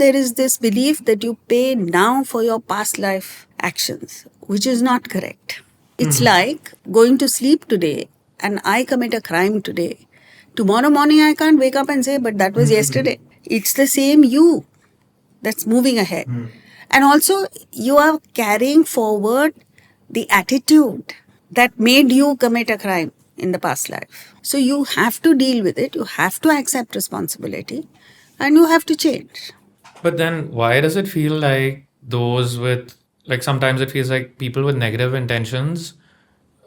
There is this belief that you pay now for your past life actions, which is not correct. It's like going to sleep today and I commit a crime today. Tomorrow morning I can't wake up and say, but that was yesterday. It's the same you that's moving ahead. And also, you are carrying forward the attitude that made you commit a crime in the past life. So you have to deal with it, you have to accept responsibility, and you have to change. But then why does it feel like those with, like, sometimes it feels like people with negative intentions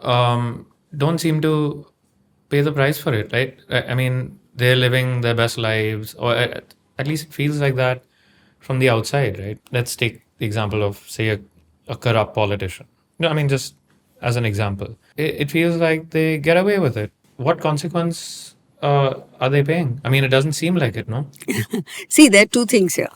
don't seem to pay the price for it, right? I mean, they're living their best lives, or at least it feels like that from the outside, right? Let's take the example of, say, a corrupt politician. No, I mean, just as an example. It feels like they get away with it. What consequence are they paying? I mean, it doesn't seem like it, no? See, there are two things here.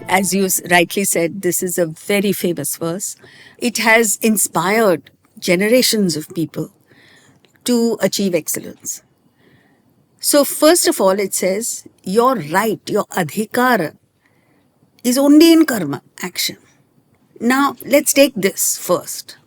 As you rightly said, this is a very famous verse. It has inspired generations of people to achieve excellence. So, first of all, it says your right, your adhikara, is only in karma, action. Now, let's take this first.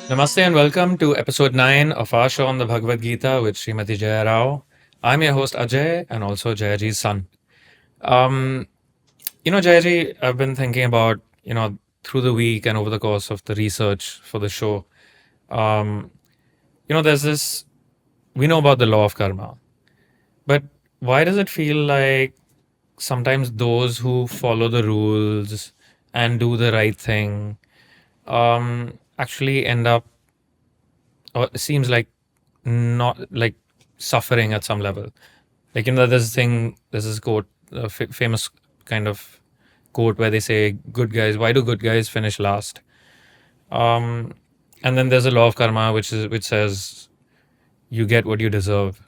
Namaste and welcome to episode 9 of our show on the Bhagavad Gita with Srimati Jaya Rao. I'm your host Ajay and also Jayaji's son. Jayaji, I've been thinking about, through the week and over the course of the research for the show. There's this, we know about the law of karma, but why does it feel like sometimes those who follow the rules and do the right thing actually end up, or it seems like, not like suffering at some level? Like, there's this quote, a famous kind of quote where they say, good guys, why do good guys finish last? And then there's a law of karma, which says you get what you deserve.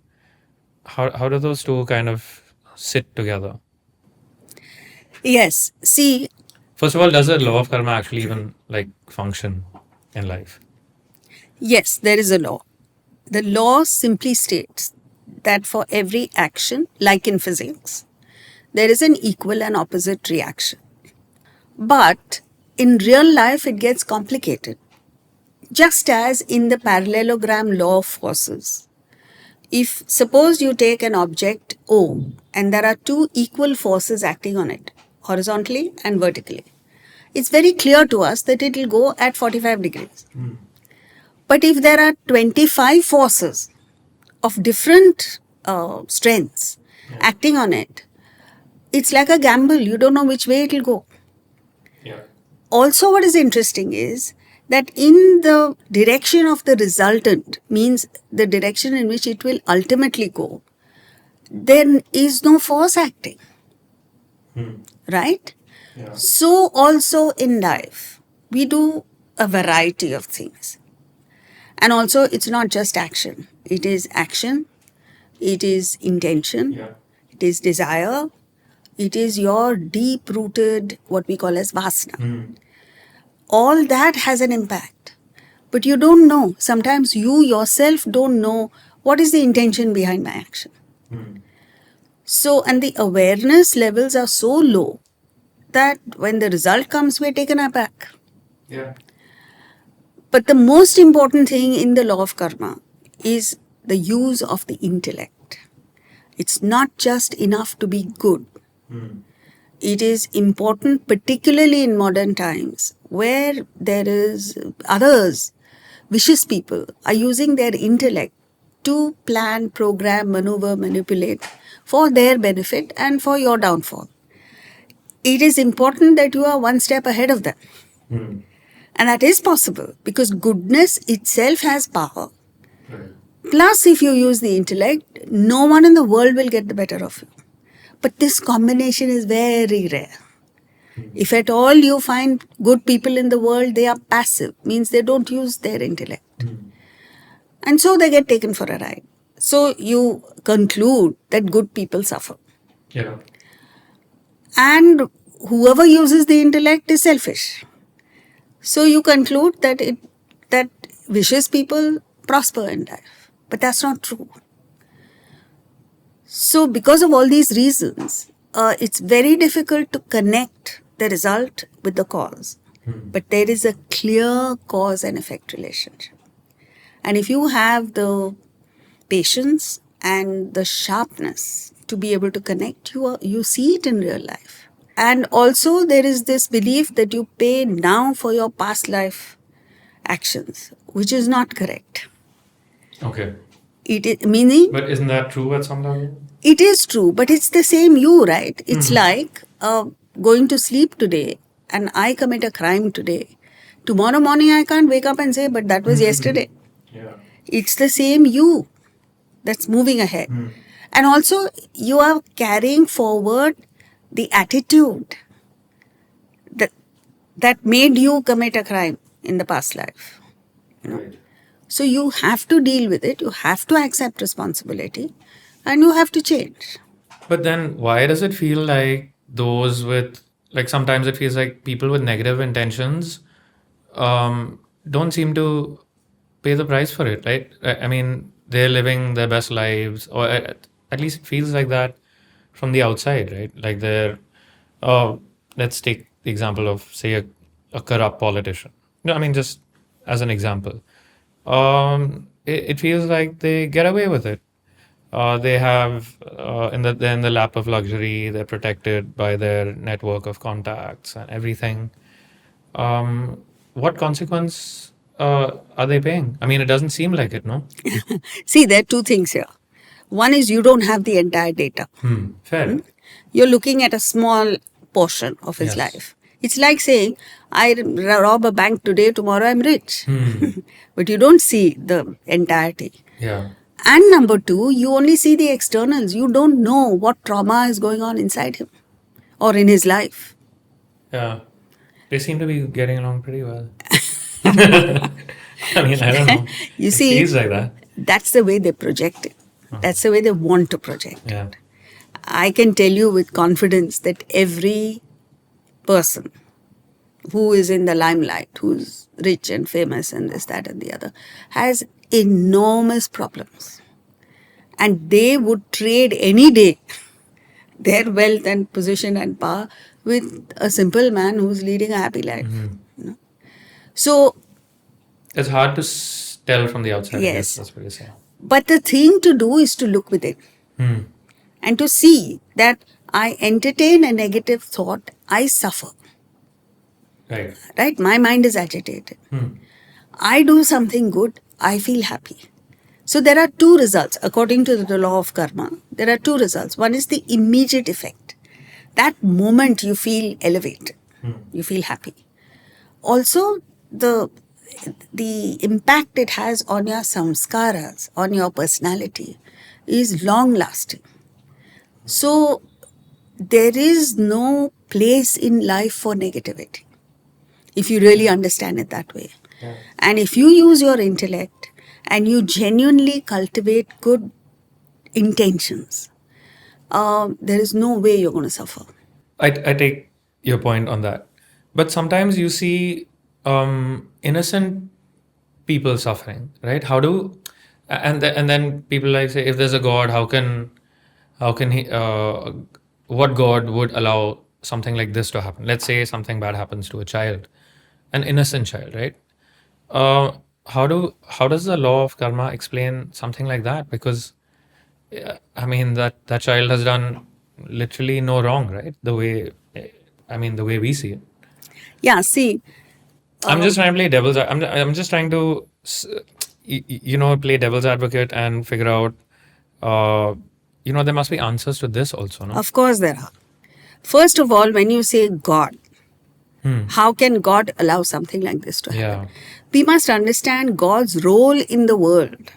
How do those two kind of sit together? Yes, see, First of all, does the law of karma actually even like function in life? yes, there is a law. The law simply states that for every action, like in physics, there is an equal and opposite reaction. But in real life, it gets complicated. Just as in the parallelogram law of forces, if suppose you take an object O and there are two equal forces acting on it, horizontally and vertically, it's very clear to us that it will go at 45 degrees. But if there are 25 forces of different strengths acting on it, it's like a gamble. You don't know which way it will go. Yeah. Also, what is interesting is that in the direction of the resultant, means the direction in which it will ultimately go, there is no force acting. Right? Yeah. So also in life, we do a variety of things. And also, it's not just action. It is action, it is intention, it is desire, it is your deep-rooted, what we call as vasana. All that has an impact. But you don't know. Sometimes you yourself don't know what is the intention behind my action. So, and the awareness levels are so low that when the result comes, we're taken aback. Yeah. But the most important thing in the law of karma is the use of the intellect. It's not just enough to be good. It is important, particularly in modern times, where there is others, vicious people, are using their intellect to plan, program, maneuver, manipulate for their benefit and for your downfall. It is important that you are one step ahead of them. And that is possible because goodness itself has power. Plus, if you use the intellect, no one in the world will get the better of you. But this combination is very rare. If at all you find good people in the world, they are passive, means they don't use their intellect. And so they get taken for a ride. So you conclude that good people suffer. Yeah. And whoever uses the intellect is selfish. So you conclude that vicious people prosper in life. But that's not true. So because of all these reasons, it's very difficult to connect the result with the cause. But there is a clear cause and effect relationship. And if you have the patience and the sharpness to be able to connect, you see it in real life. And also there is this belief that you pay now for your past life actions, which is not correct. Okay. It is, meaning, But isn't that true at some level? it is true, but it's the same you, right? It's like going to sleep today and I commit a crime today. Tomorrow morning I can't wake up and say, but that was yesterday. Yeah. It's the same you that's moving ahead. And also you are carrying forward the attitude that made you commit a crime in the past life. Right. So you have to deal with it, you have to accept responsibility, and you have to change. But then why does it feel like those with, like, sometimes it feels like people with negative intentions don't seem to pay the price for it, right? I mean, they're living their best lives, or at least it feels like that from the outside, right? Like they're, let's take the example of, say, a corrupt politician. No, I mean, just as an example. It feels like they get away with it. They have they're in the lap of luxury. They're protected by their network of contacts and everything. What consequence are they paying? I mean, it doesn't seem like it, no? See, there are two things here. One is you don't have the entire data. Fair. You're looking at a small portion of his Yes. life. It's like saying, I rob a bank today, tomorrow I'm rich. But you don't see the entirety. Yeah. And number two, you only see the externals. You don't know what trauma is going on inside him or in his life. Yeah. They seem to be getting along pretty well. I mean, I don't know. You It see, feels like that. that's the way they project it. That's the way they want to project. Yeah. I can tell you with confidence that every person who is in the limelight, who's rich and famous and this, that and the other, has enormous problems. And they would trade any day their wealth and position and power with a simple man who's leading a happy life. You know? So, It's hard to tell from the outside, I guess yes. that's what you're saying. But the thing to do is to look within and to see that I entertain a negative thought, I suffer. Right. Right? My mind is agitated. I do something good, I feel happy. So there are two results. According to the law of karma, there are two results. One is the immediate effect. That moment you feel elevated, you feel happy. Also, the impact it has on your samskaras, on your personality, is long lasting. So there is no place in life for negativity, if you really understand it that way. Yeah. And if you use your intellect and you genuinely cultivate good intentions, there is no way you're going to suffer. I take your point on that. But sometimes you see innocent people suffering, right? How do, and then people like say, if there's a God, how can he, what God would allow something like this to happen? Let's say something bad happens to a child, an innocent child, right? How does the law of karma explain something like that? Because I mean that child has done literally no wrong, right? The way we see it. Yeah, see, I'm just trying to play devil's. I'm just trying to, play devil's advocate and figure out. There must be answers to this also, no? of course there are. First of all, when you say God, how can God allow something like this to happen? Yeah. We must understand God's role in the world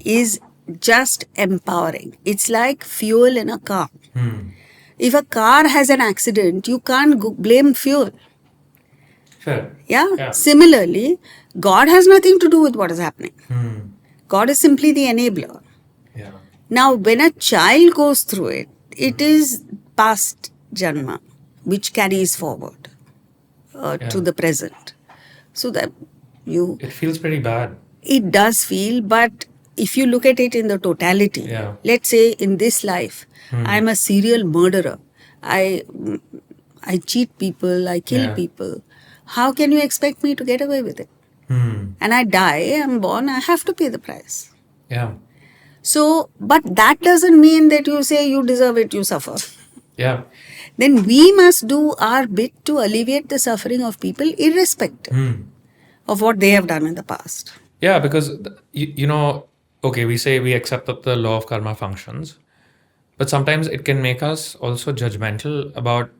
is just empowering. It's like fuel in a car. If a car has an accident, you can't blame fuel. Fair. Yeah? Similarly, God has nothing to do with what is happening. God is simply the enabler. Yeah. Now, when a child goes through it, it is past janma, which carries forward to Yeah. the present. So that It feels pretty bad. it does feel, but if you look at it in the totality, Yeah. let's say in this life, I'm a serial murderer. I I cheat people, I kill Yeah. people. How can you expect me to get away with it? And I die, I'm born, I have to pay the price. Yeah. So, but that doesn't mean that you say you deserve it, you suffer. Yeah. Then we must do our bit to alleviate the suffering of people irrespective of what they have done in the past. Yeah, because okay, we say we accept that the law of karma functions, but sometimes it can make us also judgmental about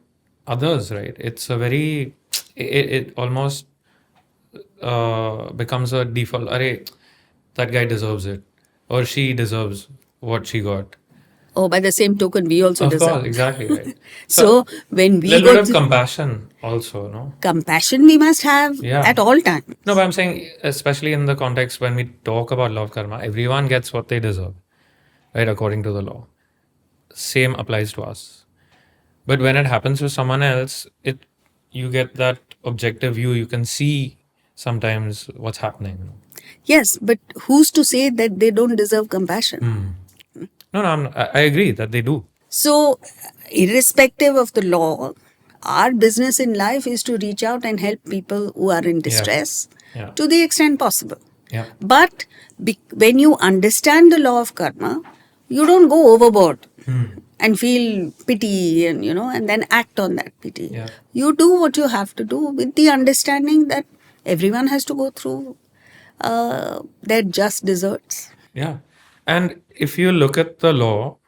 others, right? It's a very, it almost becomes a default. Arey, that guy deserves it, or she deserves what she got. Oh, by the same token, we also Of deserve. course, exactly right. So when we little go bit of to compassion also, no? compassion, we must have Yeah. at all times. No, but I'm saying, especially in the context when we talk about law of karma, everyone gets what they deserve, right? According to the law. Same applies to us. But when it happens with someone else, you get that objective view. You can see sometimes what's happening. Yes, but who's to say that they don't deserve compassion? No, I agree that they do. So, irrespective of the law, our business in life is to reach out and help people who are in distress Yeah. to the extent possible. Yeah. But when you understand the law of karma, you don't go overboard and feel pity and then act on that pity. Yeah. You do what you have to do with the understanding that everyone has to go through their just deserts. Yeah. And if you look at the law,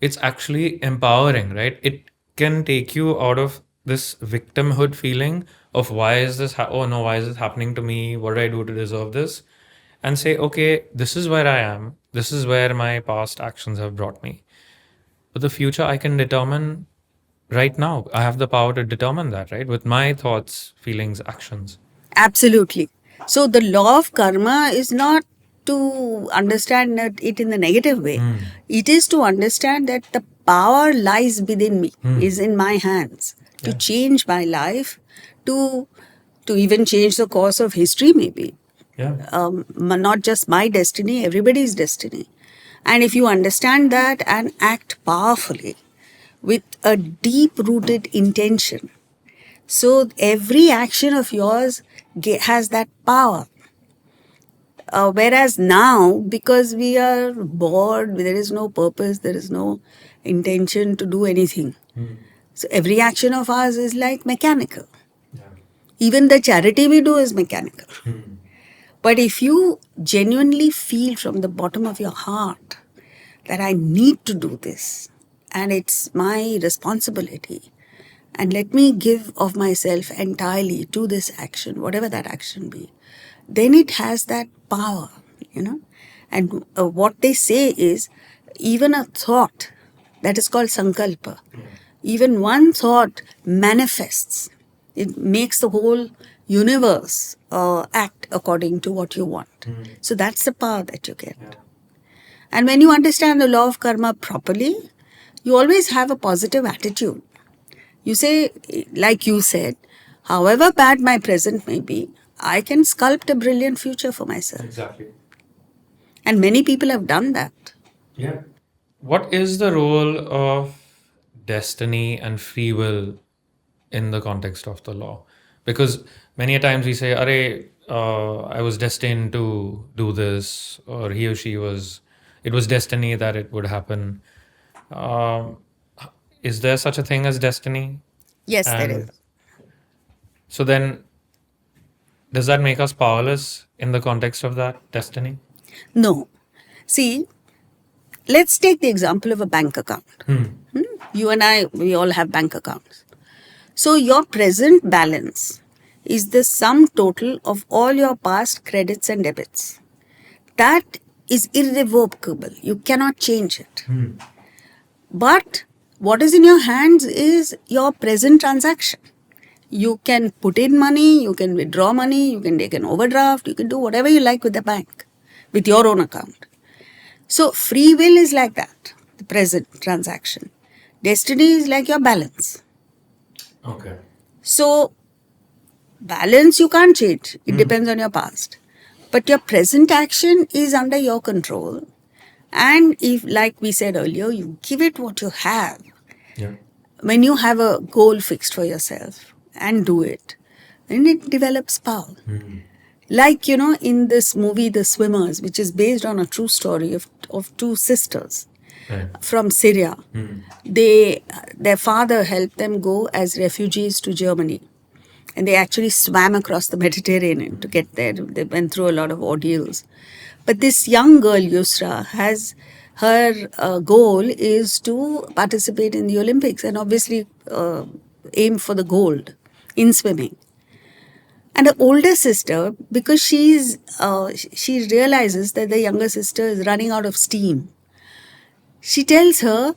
it's actually empowering, right? It can take you out of this victimhood feeling of why is this, oh no, why is this happening to me? What did I do to deserve this? And say, okay, this is where I am. This is where my past actions have brought me. But the future I can determine right now. I have the power to determine that, right? With my thoughts, feelings, actions. Absolutely. So the law of karma is not to understand it in the negative way. It is to understand that the power lies within me, is in my hands to change my life, to even change the course of history maybe. Yeah. Not just my destiny, everybody's destiny. And if you understand that and act powerfully with a deep rooted intention, so every action of yours has that power. Whereas now, because we are bored, there is no purpose, there is no intention to do anything. So every action of ours is like mechanical. Even the charity we do is mechanical. But if you genuinely feel from the bottom of your heart that I need to do this and it's my responsibility, and let me give of myself entirely to this action, whatever that action be, then it has that power, And what they say is, even a thought, that is called sankalpa, even one thought manifests. It makes the whole universe act according to what you want. So that's the power that you get. And when you understand the law of karma properly, you always have a positive attitude. You say, like you said, however bad my present may be, I can sculpt a brilliant future for myself. Exactly. And many people have done that. Yeah. What is the role of destiny and free will in the context of the law? Because many a times we say, I was destined to do this, or he or she was, it was destiny that it would happen. Um, is there such a thing as destiny? Yes, there And is. so then, does that make us powerless in the context of that destiny? No. See, let's take the example of a bank account. You and I, we all have bank accounts. So your present balance is the sum total of all your past credits and debits. That is irrevocable. You cannot change it. But what is in your hands is your present transaction. You can put in money, you can withdraw money, you can take an overdraft, you can do whatever you like with the bank, with your own account. So free will is like that, the present transaction. Destiny is like your balance. Okay. So, balance you can't change. It depends on your past. But your present action is under your control. And if, like we said earlier, you give it what you have. Yeah. When you have a goal fixed for yourself and do it, then it develops power. Like, in this movie, The Swimmers, which is based on a true story of two sisters Right. from Syria. Their father helped them go as refugees to Germany. And they actually swam across the Mediterranean to get there. They went through a lot of ordeals. But this young girl, Yusra, has her goal is to participate in the Olympics and obviously aim for the gold in swimming. And the older sister, because she realizes that the younger sister is running out of steam, she tells her,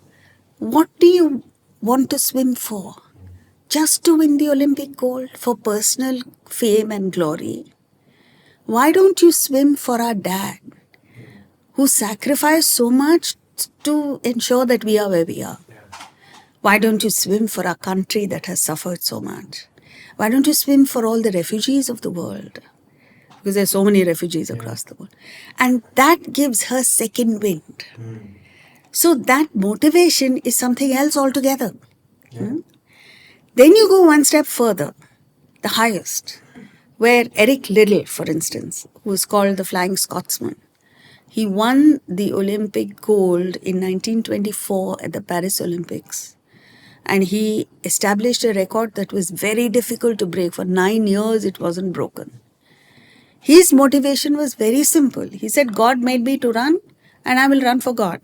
"What do you want to swim for? Just to win the Olympic gold, for personal fame and glory? Why don't you swim for our dad, who sacrificed so much to ensure that we are where we are? Why don't you swim for our country that has suffered so much? Why don't you swim for all the refugees of the world?" Because there's so many refugees across the world. And that gives her second wind. So that motivation is something else altogether. Then you go one step further, the highest, where Eric Liddell, for instance, who is called the Flying Scotsman, he won the Olympic gold in 1924 at the Paris Olympics. And he established a record that was very difficult to break. For 9 years, it wasn't broken. His motivation was very simple. He said, "God made me to run, and I will run for God."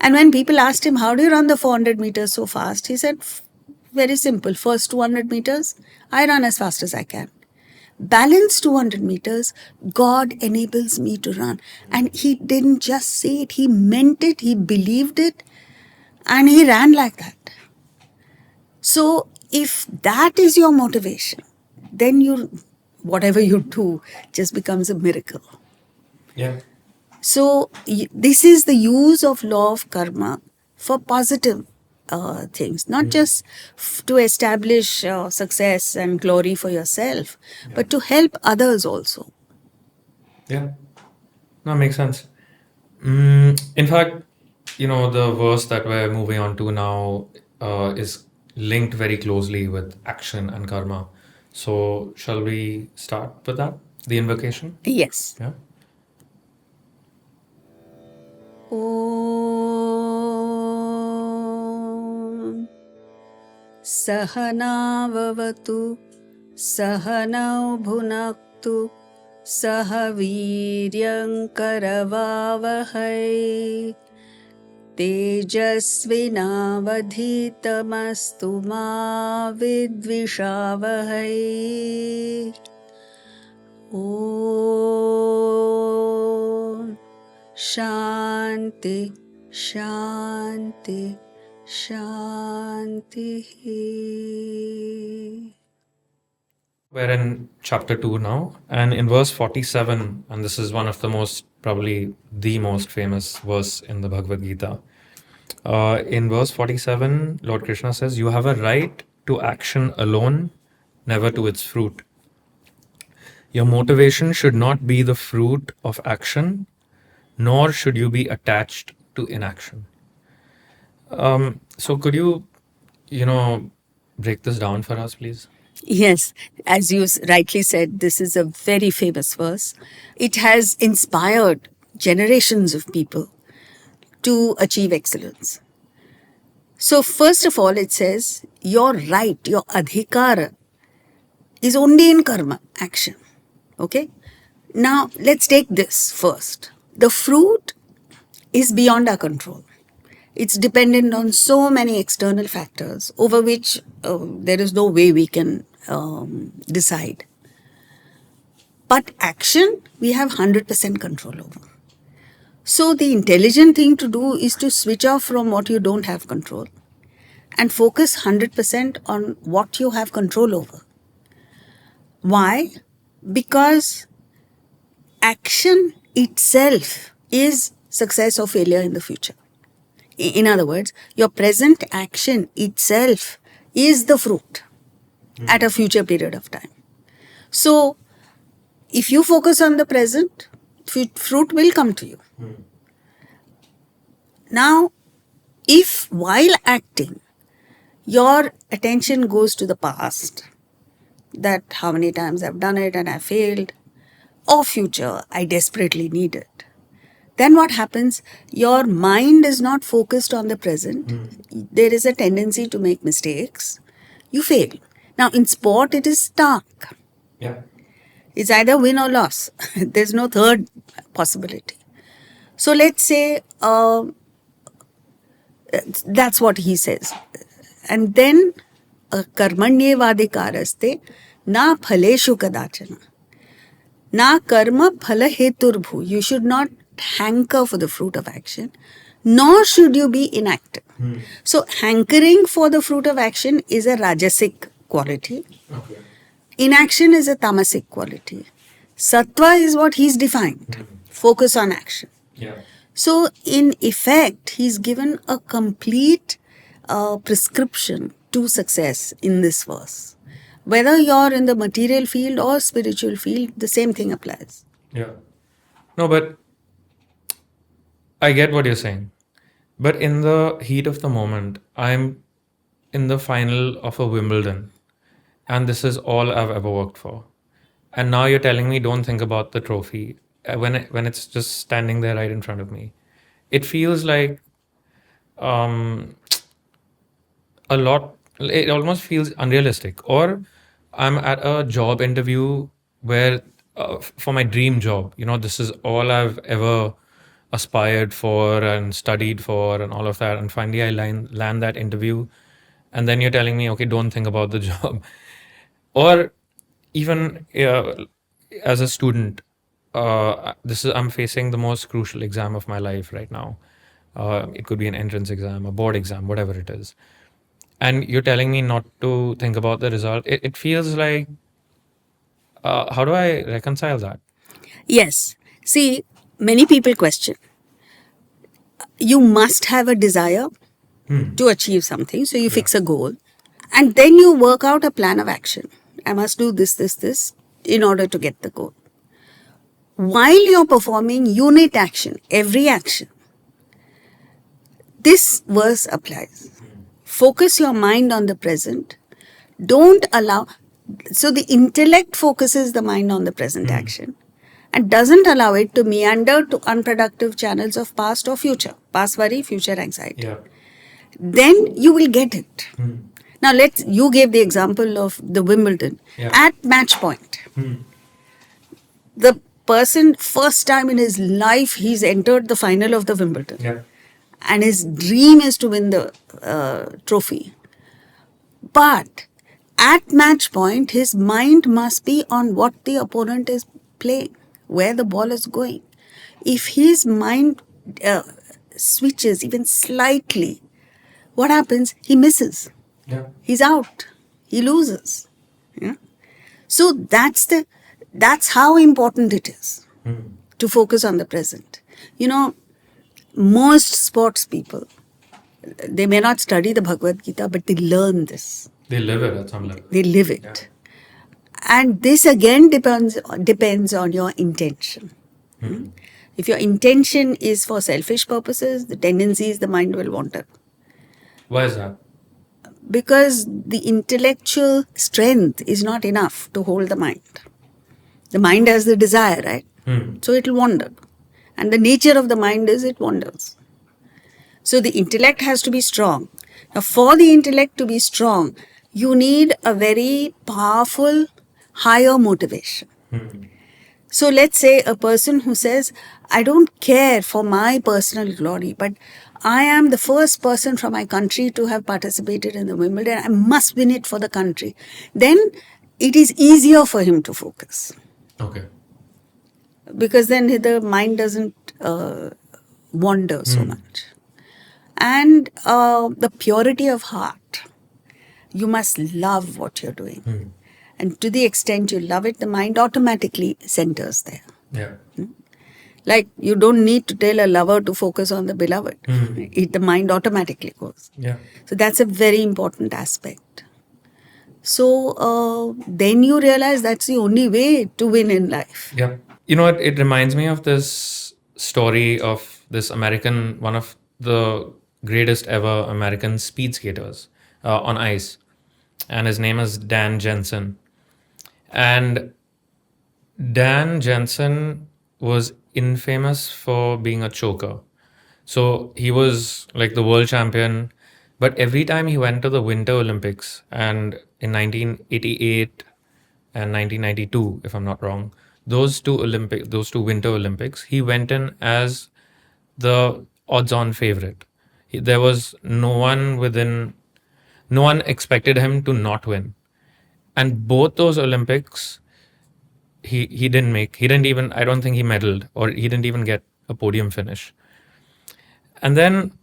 And when people asked him, "How do you run the 400 meters so fast?" He said, "Very simple. First 200 meters, I run as fast as I can. Balance 200 meters, God enables me to run." And he didn't just say it, he meant it, he believed it, and he ran like that. So if that is your motivation, then whatever you do just becomes a miracle. Yeah. So this is the use of law of karma for positive things, not just to establish success and glory for yourself, but to help others also. Yeah. No, makes sense. In fact, the verse that we're moving on to now is linked very closely with action and karma. So, shall we start with that? The invocation? Yes. Yeah. Om Sahanavavatu Sahanau Bhunaktu Sahaviryam Tejasvinavadhitamastu ma vidvishavahai. Om Shanti Shanti Shanti. We're in chapter 2 now, and in verse 47, and this is one of the probably the most famous verse in the Bhagavad Gita. In verse 47, Lord Krishna says, "You have a right to action alone, never to its fruit. Your motivation should not be the fruit of action, nor should you be attached to inaction." So could you, break this down for us, please? Yes, as you rightly said, this is a very famous verse. It has inspired generations of people to achieve excellence. So first of all, it says your right, your adhikara is only in karma, action. Okay? Now, let's take this first. The fruit is beyond our control. It's dependent on so many external factors over which there is no way we can decide. But action, we have 100% control over. So the intelligent thing to do is to switch off from what you don't have control and focus 100% on what you have control over. Why? Because action itself is success or failure in the future. In other words, your present action itself is the fruit at a future period of time. So, if you focus on the present, fruit will come to you. Now, if while acting, your attention goes to the past, that how many times I've done it and I failed, or future, I desperately need it, then what happens? Your mind is not focused on the present. There is a tendency to make mistakes. You fail. Now, in sport, it is stark. Yeah. It's either win or loss. There's no third possibility. So let's say that's what he says. And then karmanyevadikaraste na phaleshu kadachana. Na karma phala heturbhu. You should not hanker for the fruit of action, nor should you be inactive. So hankering for the fruit of action is a rajasic quality. Okay. Inaction is a tamasic quality. Sattva is what he's defined. Focus on action. Yeah. So in effect, he's given a complete prescription to success in this verse. Whether you're in the material field or spiritual field, the same thing applies. Yeah. No, but I get what you're saying. But in the heat of the moment, I'm in the final of a Wimbledon, and this is all I've ever worked for. And now you're telling me don't think about the trophy when it's just standing there right in front of me. It feels like a lot. It almost feels unrealistic. Or I'm at a job interview where for my dream job, this is all I've ever aspired for and studied for and all of that, and finally I land that interview, and then you're telling me, okay, don't think about the job. Or even as a student, I'm facing the most crucial exam of my life right now. It could be an entrance exam, a board exam, whatever it is, and you're telling me not to think about the result. It feels like, how do I reconcile that? Yes. See, many people question. You must have a desire to achieve something. So you fix a goal. And then you work out a plan of action. I must do this, this, this in order to get the goal. While you're performing unit action, every action, this verse applies. Focus your mind on the present. Don't allow... So the intellect focuses the mind on the present action and doesn't allow it to meander to unproductive channels of past or future. Past worry, future anxiety. Yeah. Then you will get it. Now you gave the example of the Wimbledon. Yeah. At match point, the person, first time in his life, he's entered the final of the Wimbledon. Yeah. And his dream is to win the trophy. But at match point, his mind must be on what the opponent is playing, where the ball is going. If his mind switches even slightly, what happens? He misses. Yeah. He's out. He loses. Yeah? So that's how important it is to focus on the present. Most sports people, they may not study the Bhagavad Gita, but they learn this. They live it at some level. They live it. Yeah. And this again depends on your intention. If your intention is for selfish purposes, the tendency is the mind will wander. Why is that? Because the intellectual strength is not enough to hold the mind. The mind has the desire, right? So it will wander. And the nature of the mind is it wanders. So the intellect has to be strong. Now, for the intellect to be strong, you need a very powerful, higher motivation. So let's say a person who says, I don't care for my personal glory, but I am the first person from my country to have participated in the Wimbledon. I must win it for the country. Then it is easier for him to focus. Okay. Because then the mind doesn't wander so much. And the purity of heart. You must love what you're doing. And to the extent you love it, the mind automatically centers there. Yeah. Like, you don't need to tell a lover to focus on the beloved. The mind automatically goes. Yeah. So that's a very important aspect. So then you realize that's the only way to win in life. Yeah. You know what? It reminds me of this story of this American, one of the greatest ever American speed skaters on ice. And his name is Dan Jensen. And Dan Jensen was infamous for being a choker. So he was like the world champion, but every time he went to the Winter Olympics, and in 1988 and 1992, if I'm not wrong, those two Winter Olympics, he went in as the odds-on favorite. There was no one expected him to not win, and both those Olympics, he didn't make. He didn't even. I don't think he medaled, or he didn't even get a podium finish. And then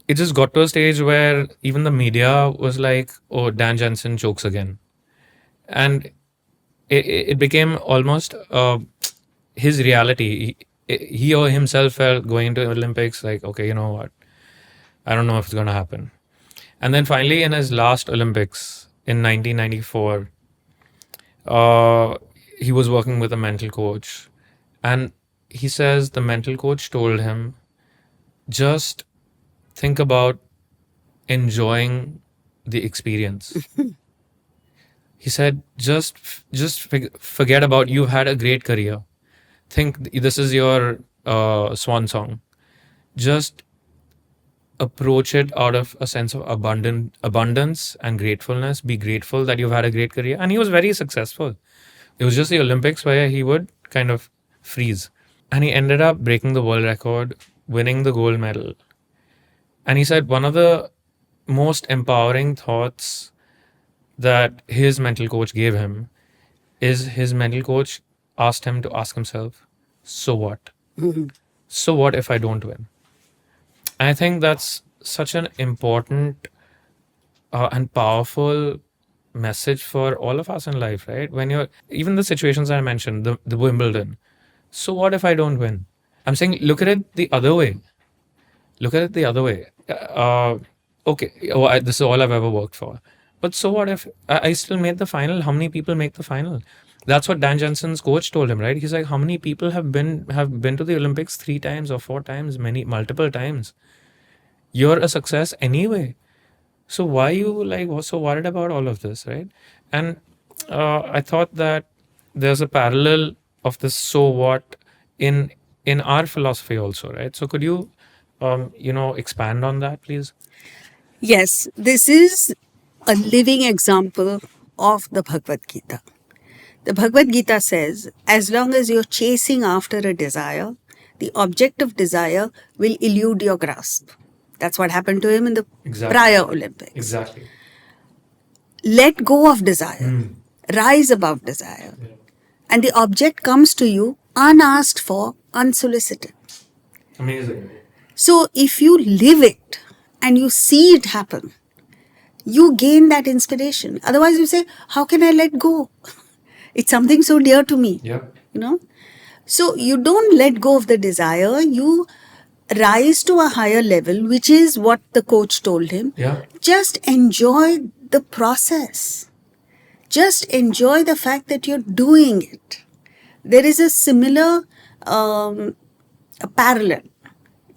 it just got to a stage where even the media was like, "Oh, Dan Jensen chokes again," and it became almost his reality. He or himself felt going into Olympics like, okay, you know what? I don't know if it's going to happen. And then finally, in his last Olympics in 1994, he was working with a mental coach, and he says the mental coach told him, just think about enjoying the experience. He said, forget about, you've had a great career. Think this is your swan song. Just approach it out of a sense of abundance and gratefulness. Be grateful that you've had a great career. And he was very successful. It was just the Olympics where he would kind of freeze. And he ended up breaking the world record, winning the gold medal. And he said one of the most empowering thoughts that his mental coach gave him is his mental coach asked him to ask himself, so what? So what if I don't win? And I think that's such an important and powerful message for all of us in life, right? When you're, even the situations I mentioned, the Wimbledon. So what if I don't win? I'm saying, look at it the other way. Look at it the other way. Okay, this is all I've ever worked for. But so what if I still made the final? How many people make the final? That's what Dan Jensen's coach told him, right? He's like, how many people have been to the Olympics 3 times or 4 times, multiple times? You're a success anyway. So why are you like so worried about all of this, right? And I thought that there's a parallel of this so what in our philosophy also, right? So could you expand on that, please? Yes, this is a living example of the Bhagavad Gita. The Bhagavad Gita says, as long as you're chasing after a desire, the object of desire will elude your grasp. That's what happened to him in the prior Olympics. Exactly. Let go of desire. Rise above desire. Yeah. And the object comes to you unasked for, unsolicited. Amazing. So if you live it and you see it happen, you gain that inspiration. Otherwise you say, how can I let go? It's something so dear to me. Yeah. So you don't let go of the desire. You rise to a higher level, which is what the coach told him. Yeah. Just enjoy the process. Just enjoy the fact that you're doing it. There is a similar a parallel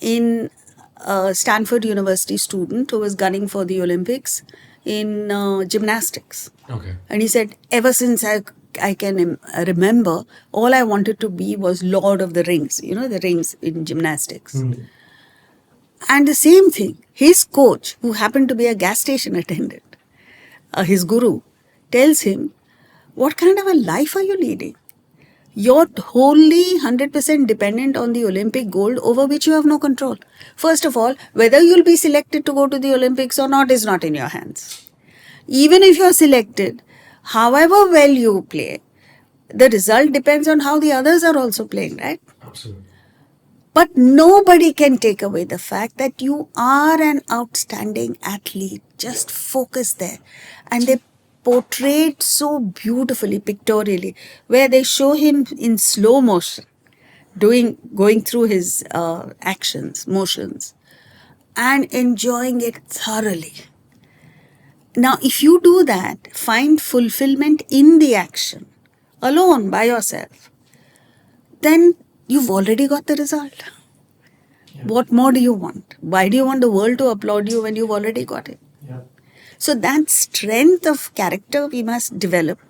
in a Stanford University student who was gunning for the Olympics in gymnastics. Okay. And he said, ever since I can remember, all I wanted to be was Lord of the Rings, the rings in gymnastics. And the same thing, his coach, who happened to be a gas station attendant, his guru, tells him, what kind of a life are you leading? You're wholly 100% dependent on the Olympic gold over which you have no control. First of all, whether you'll be selected to go to the Olympics or not is not in your hands. Even if you're selected, however well you play, the result depends on how the others are also playing, right? Absolutely. But nobody can take away the fact that you are an outstanding athlete. Just focus there. And they portrayed so beautifully, pictorially, where they show him in slow motion going through his actions, motions, and enjoying it thoroughly. Now, if you do that, find fulfillment in the action, alone, by yourself, then you've already got the result. What more do you want? Why do you want the world to applaud you when you've already got it? So that strength of character we must develop,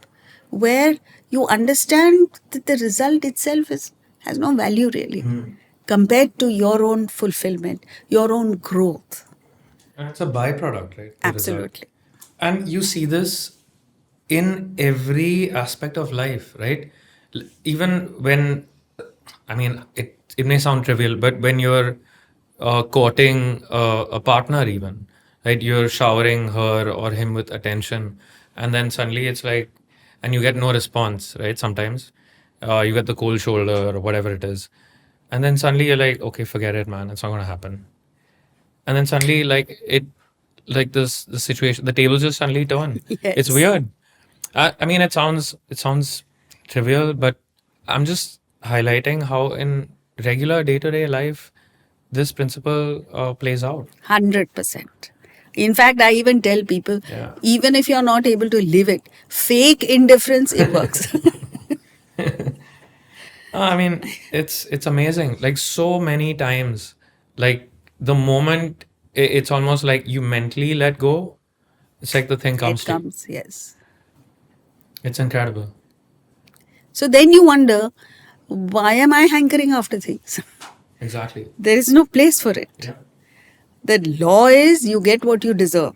where you understand that the result itself has no value really, compared to your own fulfillment, your own growth. And it's a byproduct, right? The Absolutely. result. And you see this in every aspect of life, right? Even when, I mean, it may sound trivial, but when you're courting a partner, even, right? You're showering her or him with attention, and then suddenly it's like, and you get no response, right? Sometimes you get the cold shoulder or whatever it is. And then suddenly you're like, okay, forget it, man. It's not going to happen. And then suddenly, like this, the situation, the tables just suddenly turn. It's Yes. weird. I mean, it sounds trivial, but I'm just highlighting how in regular day-to-day life this principle plays out. 100%. In fact, I even tell people, Yeah. even if you're not able to live it, fake indifference, it works. I mean, it's amazing. Like so many times, like the moment it's almost like you mentally let go, it's like the thing comes It to you. comes, yes. It's incredible. So then you wonder, why am I hankering after things? Exactly. There is no place for it. Yeah. The law is you get what you deserve.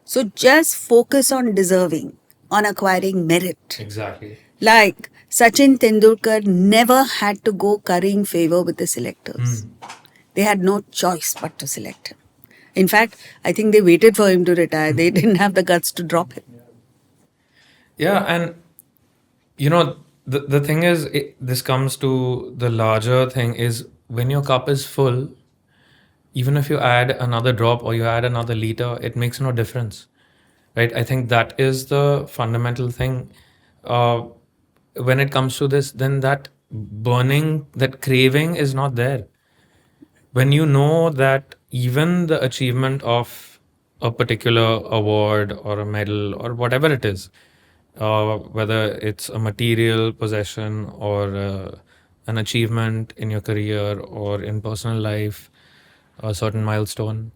So just focus on deserving, on acquiring merit. Exactly. Like Sachin Tendulkar never had to go currying favor with the selectors. They had no choice but to select him. In fact, I think they waited for him to retire. They didn't have the guts to drop him. Yeah, and you know, the thing is, this comes to the larger thing is when your cup is full, even if you add another drop or you add another liter, it makes no difference, right? I think that is the fundamental thing. Uh, when it comes to this, then that burning, that craving is not there. When you know that even the achievement of a particular award or a medal or whatever it is, whether it's a material possession or an achievement in your career or in personal life, a certain milestone,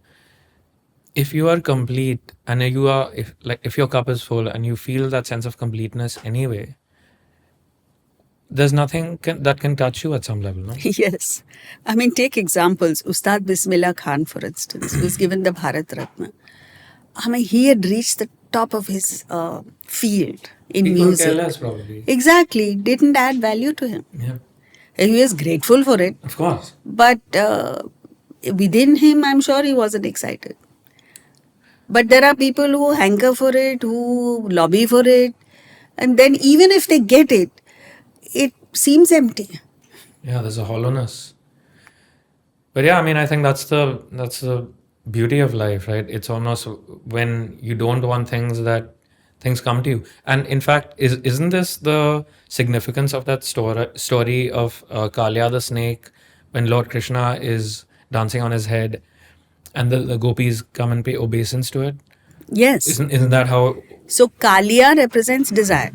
if you are complete and you are, if your cup is full and you feel that sense of completeness anyway, there's nothing that can touch you at some level, no? Yes. I mean, take examples. Ustad Bismillah Khan, for instance, was given the Bharat Ratna. I mean, he had reached the top of his field in People music. care less, probably. Exactly. Didn't add value to him. Yeah, He was grateful for it. of course. But within him, I'm sure he wasn't excited. But there are people who hanker for it, who lobby for it. And then even if they get it, it seems empty. Yeah, there's a hollowness. But yeah, I mean, I think that's the beauty of life, right? It's almost when you don't want things that things come to you. And in fact, isn't this the significance of that story of Kalya the snake when Lord Krishna is dancing on his head and the gopis come and pay obeisance to it? Yes. Isn't that how? So Kalia represents desire.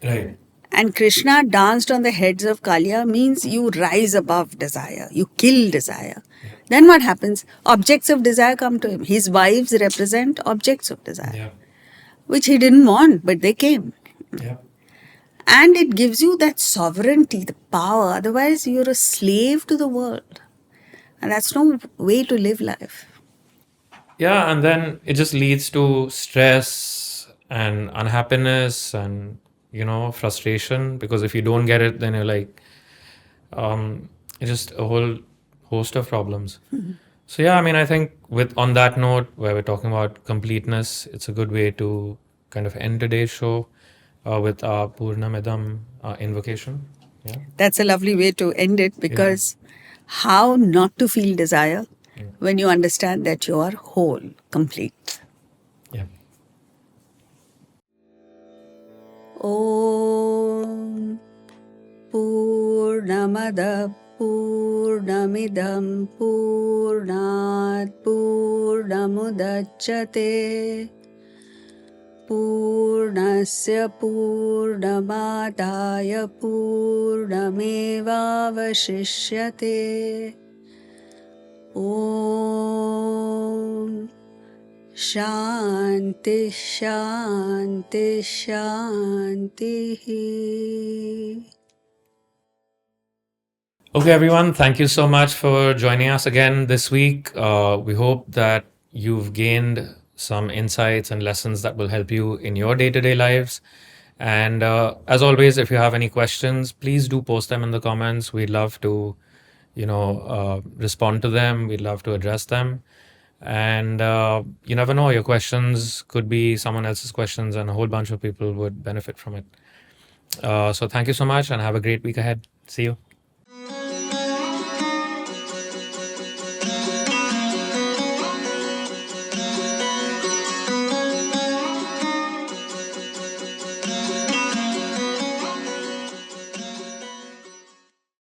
Right. And Krishna danced on the heads of Kalia means you rise above desire, you kill desire. Then what happens? Objects of desire come to him. His wives represent objects of desire, Yeah. which he didn't want, but they came. Yeah. And it gives you that sovereignty, the power. Otherwise, you're a slave to the world. And that's no way to live life. Yeah, and then it just leads to stress and unhappiness and frustration, because if you don't get it, then you're like it's just a whole host of problems. So yeah, I mean, I think with on that note where we're talking about completeness, it's a good way to kind of end today's show with our Purnamidam invocation. Yeah. That's a lovely way to end it, because how not to feel desire when you understand that you are whole, complete. Yeah. Om Purnamada पूर्णमिदं पूर्णात् पूर्णमुदच्यते पूर्णस्य पूर्णमादाय पूर्णमेवावशिष्यते ॐ शान्ति शान्ति शान्तिः. Okay, everyone, thank you so much for joining us again this week. We hope that you've gained some insights and lessons that will help you in your day to day lives. And as always, if you have any questions, please do post them in the comments. We'd love to, respond to them. We'd love to address them. And you never know, your questions could be someone else's questions, and a whole bunch of people would benefit from it. So thank you so much and have a great week ahead. See you.